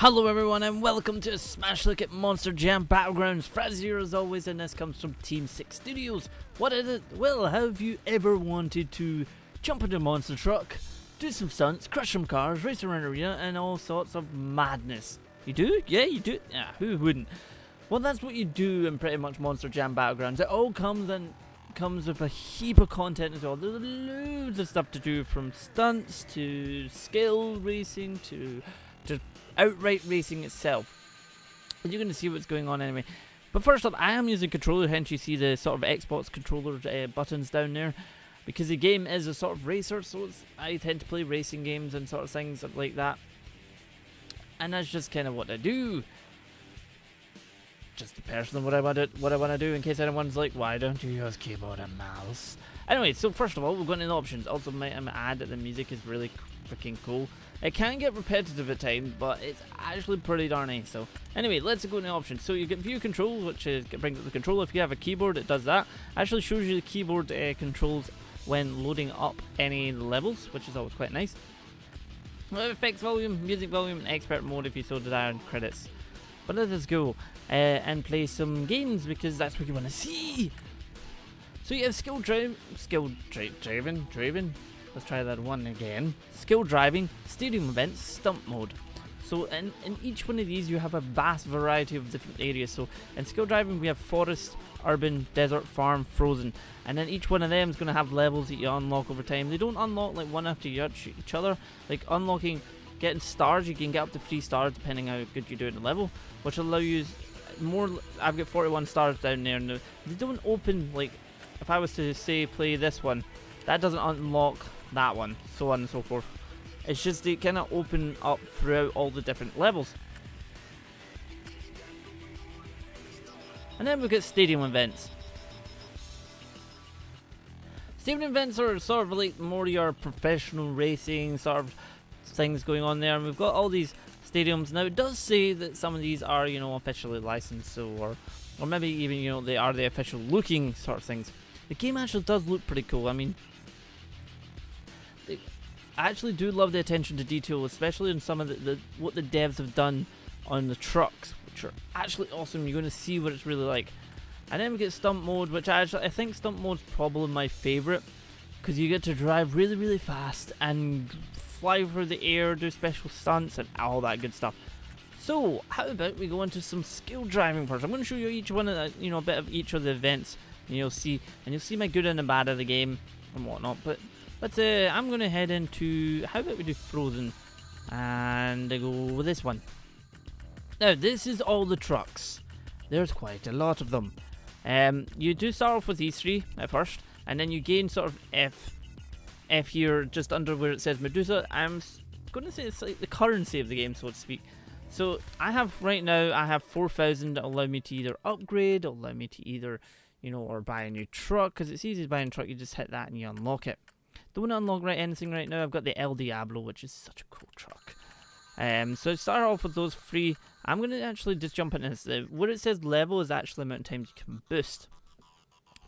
Hello everyone and welcome to a smash look at Monster Jam Battlegrounds. Fraz here as always, and this comes from Team 6 Studios. What is it? Well, have you ever wanted to jump into a monster truck, do some stunts, crush some cars, race around an arena, and all sorts of madness? You do? Yeah, you do? Yeah, who wouldn't? Well, that's what you do in pretty much Monster Jam Battlegrounds. It all comes with a heap of content as well. There's loads of stuff to do, from stunts to skill racing to just outright racing itself. And you're going to see what's going on anyway. But first up, I am using controller, hence you see the sort of Xbox controller buttons down there, because the game is a sort of racer, so I tend to play racing games and sort of things like that. And that's just kind of what I do. Just personally what I want to do, in case anyone's like, why don't you use keyboard and mouse? Anyway, so first of all, we're going to the options. Also, might add that the music is really freaking cool. It can get repetitive at times, but it's actually pretty darn nice. So anyway, let's go into the options. So you get view controls, which brings up the controller. If you have a keyboard, it does that. Actually shows you the keyboard controls when loading up any levels, which is always quite nice. Effects volume, music volume, and expert mode if you so desire, and credits. But let us go and play some games, because that's what you want to see. So you have skill driving. Let's try that one again. Skill driving, stadium events, stunt mode. So in each one of these you have a vast variety of different areas. So in skill driving we have forest, urban, desert, farm, frozen. And then each one of them is going to have levels that you unlock over time. They don't unlock like one after each other. Like getting stars, you can get up to 3 stars depending how good you do at the level, which will allow you more. I've got 41 stars down there, and they don't open, like if I was to say play this one, that doesn't unlock that one, so on and so forth. It's just they kind of open up throughout all the different levels. And then we get stadium events. Stadium events are sort of like more your professional racing sort of things going on there, and we've got all these stadiums. Now it does say that some of these are, officially licensed, so or maybe even, they are the official looking sort of things. The game actually does look pretty cool. I mean, I actually do love the attention to detail, especially in some of what the devs have done on the trucks, which are actually awesome. You're going to see what it's really like. And then we get stunt mode, which I think stunt mode's probably my favourite, because you get to drive really, really fast and fly through the air, do special stunts and all that good stuff. So how about we go into some skill driving first? I'm going to show you each one of the, a bit of each of the events, and you'll see my good and the bad of the game and whatnot. But I'm going to head into, how about we do Frozen, and I go with this one. Now this is all the trucks. There's quite a lot of them. You do start off with these 3 at first, and then you gain sort of F here just under where it says Medusa. I'm going to say it's like the currency of the game, so to speak. So right now I have 4,000 that allow me to either upgrade, allow me to either, or buy a new truck, because it's easy to buy a truck. You just hit that and you unlock it. Don't unlock anything right now. I've got the Diablo, which is such a cool truck. So start off with those 3. I'm going to actually just jump into this. Where it says level is actually the amount of times you can boost.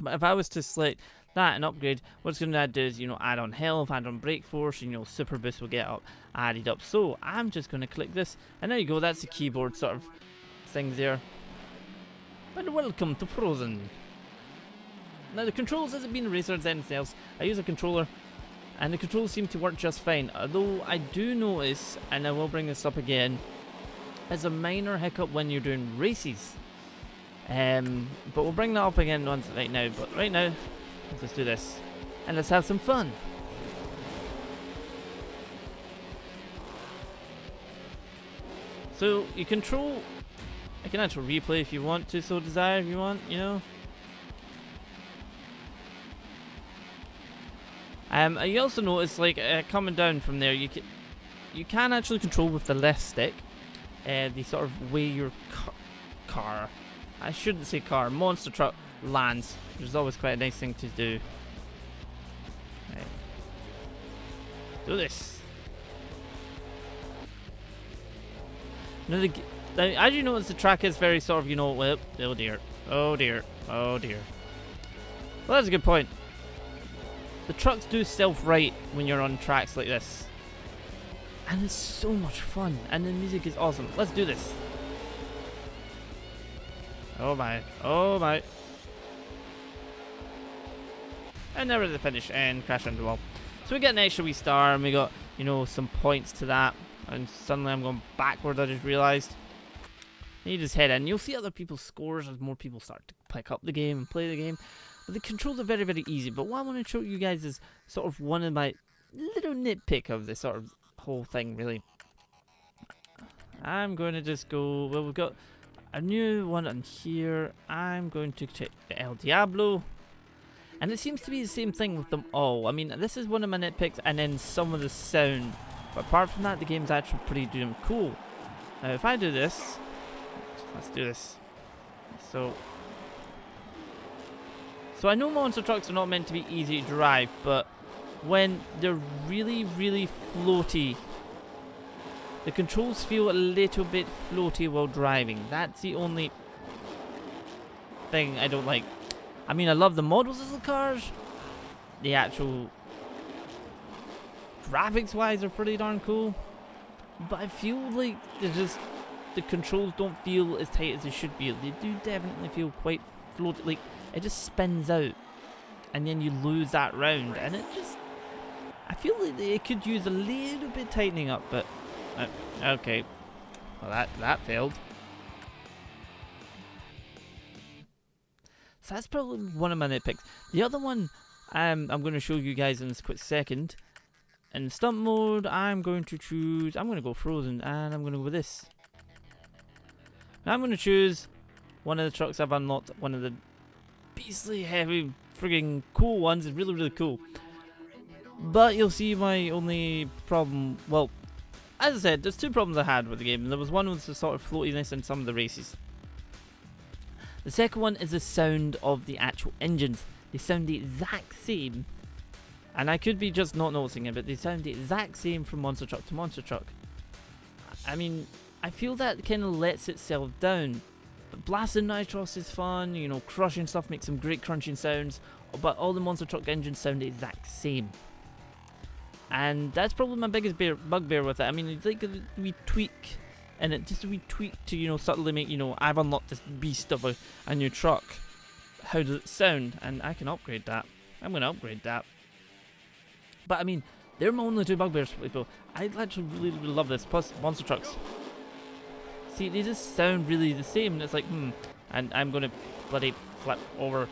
But if I was to select that and upgrade, what it's going to do is, add on health, add on brake force, and super boost will get added up. So I'm just going to click this, and there you go. That's the keyboard sort of things there. And welcome to Frozen. Now the controls hasn't been racer as anything else. I use a controller, and the controls seem to work just fine. Although I do notice, and I will bring this up again, there's a minor hiccup when you're doing races. But we'll bring that up again right now. But right now, let's do this, and let's have some fun. So you control. I can actually replay if you want to, so desire if you want, You also notice, like, coming down from there, you can actually control with the left stick, the sort of way your car, I shouldn't say car, monster truck lands, which is always quite a nice thing to do. Right. Do this. Now, as you notice, the track is very sort of, well, oh dear, oh dear, oh dear. Well, that's a good point. The trucks do self-right when you're on tracks like this. And it's so much fun, and the music is awesome. Let's do this. Oh my, oh my. And there was the finish and crash into the wall. So we get an extra wee star, and we got, you know, some points to that. And suddenly I'm going backward, I just realised. You just head in. You'll see other people's scores as more people start to pick up the game and play the game. But the controls are very, very easy. But what I want to show you guys is sort of one of my little nitpick of this sort of whole thing, really. I'm going to just go, well, we've got a new one on here. I'm going to check the El Diablo. And it seems to be the same thing with them all. I mean, this is one of my nitpicks, and then some of the sound. But apart from that, the game's actually pretty damn cool. Now, if I do this, let's do this. So I know monster trucks are not meant to be easy to drive, but when they're really, really floaty, the controls feel a little bit floaty while driving. That's the only thing I don't like. I mean, I love the models of the cars. The actual graphics-wise are pretty darn cool. But I feel like the controls don't feel as tight as they should be. They do definitely feel quite floaty. Like, it just spins out. And then you lose that round. And it just... I feel like it could use a little bit tightening up, but... okay. Well, that failed. So that's probably one of my nitpicks. The other one I'm going to show you guys in this quick second. In stunt mode, I'm going to choose... I'm going to go frozen, and I'm going to go with this. Now I'm going to choose one of the trucks I've unlocked. One of the beastly heavy frigging cool ones. It's really, really cool. But you'll see my only problem... Well, as I said, there's two problems I had with the game. And there was one with the sort of floatiness in some of the races. The second one is the sound of the actual engines. They sound the exact same. And I could be just not noticing it, but they sound the exact same from monster truck to monster truck. I mean, I feel that kind of lets itself down. But blasting nitros is fun, you know, crushing stuff makes some great crunching sounds. But all the monster truck engines sound the exact same. And that's probably my biggest bugbear with it. I mean, it's like a wee tweak. And it just a wee tweak to, you know, subtly make, you know, I've unlocked this beast of a new truck. How does it sound? And I can upgrade that. I'm going to upgrade that. But I mean, they're my only two bugbears, people. I actually really, really love this. Plus, monster trucks. See, they just sound really the same. And it's like, And I'm going to bloody flip over.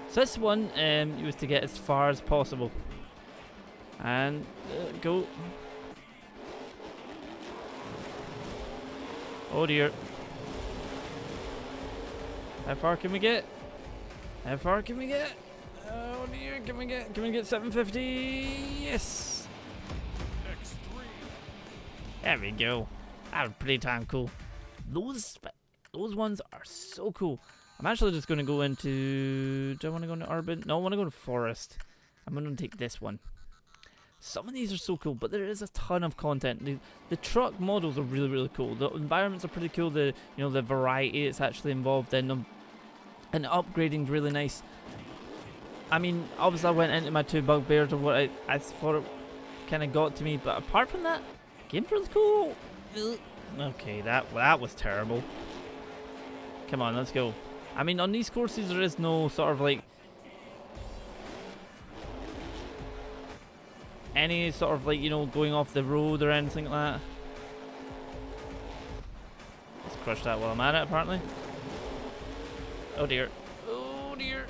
So this one was to get as far as possible. And go. Oh dear. How far can we get? How far can we get? Oh dear, can we get 750? Yes! X3. There we go. That was pretty damn cool. Those ones are so cool. I'm actually just going to go into... Do I want to go into urban? No, I want to go to forest. I'm going to take this one. Some of these are so cool, but there is a ton of content. The truck models are really, really cool. The environments are pretty cool. The variety it's actually involved in them, and upgrading's really nice. I mean, obviously I went into my two bugbears of what I thought it kind of got to me, but apart from that, game's really cool. Okay, that was terrible. Come on, let's go. I mean, on these courses there is no sort of like any sort of like, you know, going off the road or anything like that. Let's crush that while I'm at it, apparently. Oh dear. Oh dear.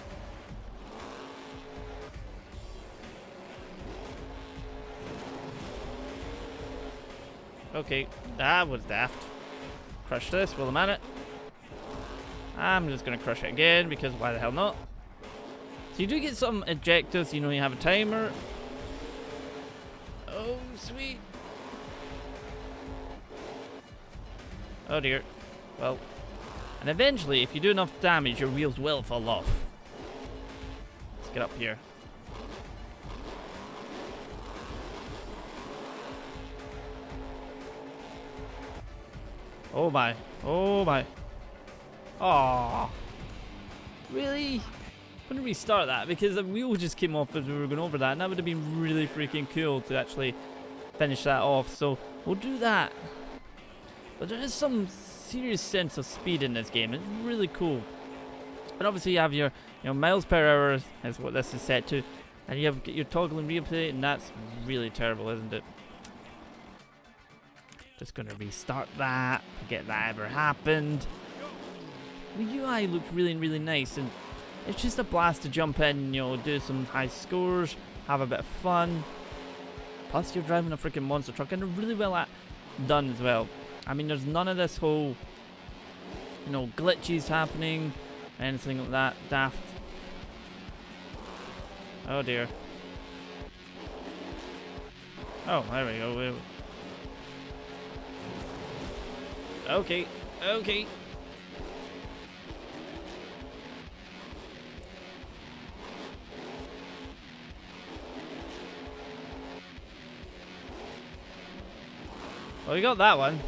Okay, that was daft. Crush this while I'm at it. I'm just going to crush it again, because why the hell not? So you do get some objectives, you know, you have a timer. Oh, sweet. Oh dear. Well, and eventually, if you do enough damage, your wheels will fall off. Let's get up here. Oh my. Oh my. Aww. Really? I'm going to restart that because the wheel just came off as we were going over that, and that would have been really freaking cool to actually finish that off. So we'll do that. But there is some serious sense of speed in this game. It's really cool. And obviously you have your miles per hour is what this is set to, and you have your toggle and replay, and that's really terrible, isn't it? Just gonna restart that. Forget that ever happened. The UI looks really, really nice, and it's just a blast to jump in, do some high scores, have a bit of fun. Plus, you're driving a freaking monster truck, and they're really well done as well. I mean, there's none of this whole, glitches happening, anything like that. Daft. Oh dear. Oh, there we go. Okay, okay. Well, we got that one.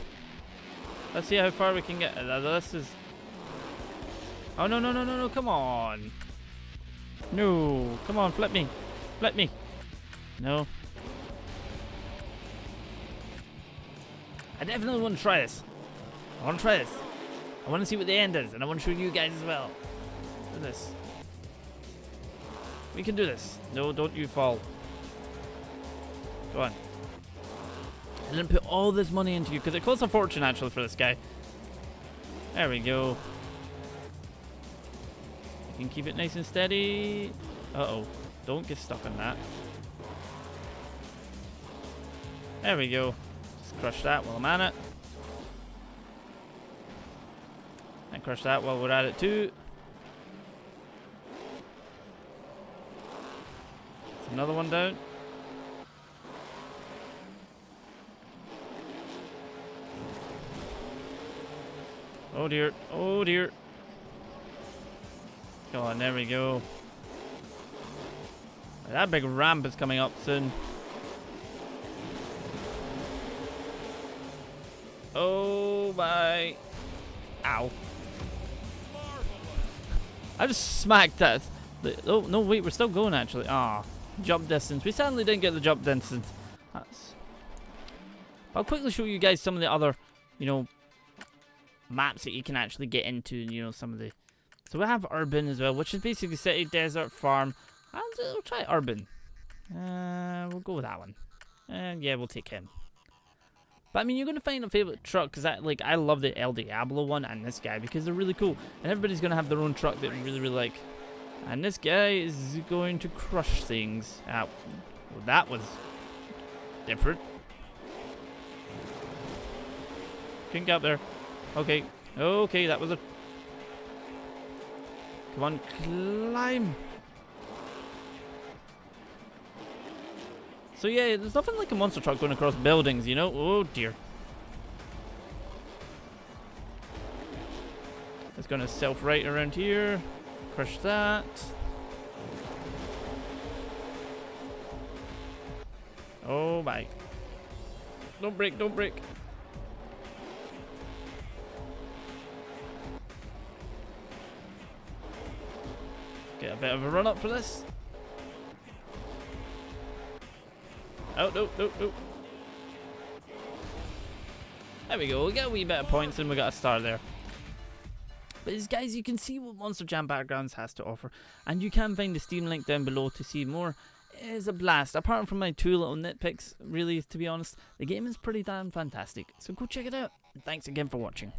Let's see how far we can get. This is... Oh, no, no, no, no, no, come on. No, come on, flip me. Flip me. No. I definitely want to try this. I want to try this. I want to see what the end is, and I want to show you guys as well. Do this. We can do this. No, don't you fall. Go on. I didn't put all this money into you because it costs a fortune actually for this guy. There we go. You can keep it nice and steady. Uh-oh. Don't get stuck on that. There we go. Just crush that while I'm at it. And crush that while we're at it too. There's another one down. Oh dear, oh dear. Go on, there we go. That big ramp is coming up soon. Oh my. Ow. I just smacked that. Oh, no, wait, we're still going actually. Ah, jump distance. We sadly didn't get the jump distance. I'll quickly show you guys some of the other, maps that you can actually get into, some of the... So we have urban as well, which is basically city, desert, farm. And we'll try urban. We'll go with that one. And yeah, we'll take him. But I mean, you're going to find a favorite truck, because I love the El Diablo one and this guy, because they're really cool. And everybody's going to have their own truck that you really, really like. And this guy is going to crush things. Well, that was different. Couldn't get up there. Okay. Okay, that was a... Come on, climb. So yeah, there's nothing like a monster truck going across buildings, Oh dear. It's gonna self-right around here. Crush that. Oh my. Don't break, don't break. Get a bit of a run up for this. Oh, no, no, no. There we go. We got a wee bit of points and we got a star there. But as guys, you can see what Monster Jam Battlegrounds has to offer. And you can find the Steam link down below to see more. It is a blast. Apart from my two little nitpicks, really, to be honest, the game is pretty damn fantastic. So go check it out. And thanks again for watching.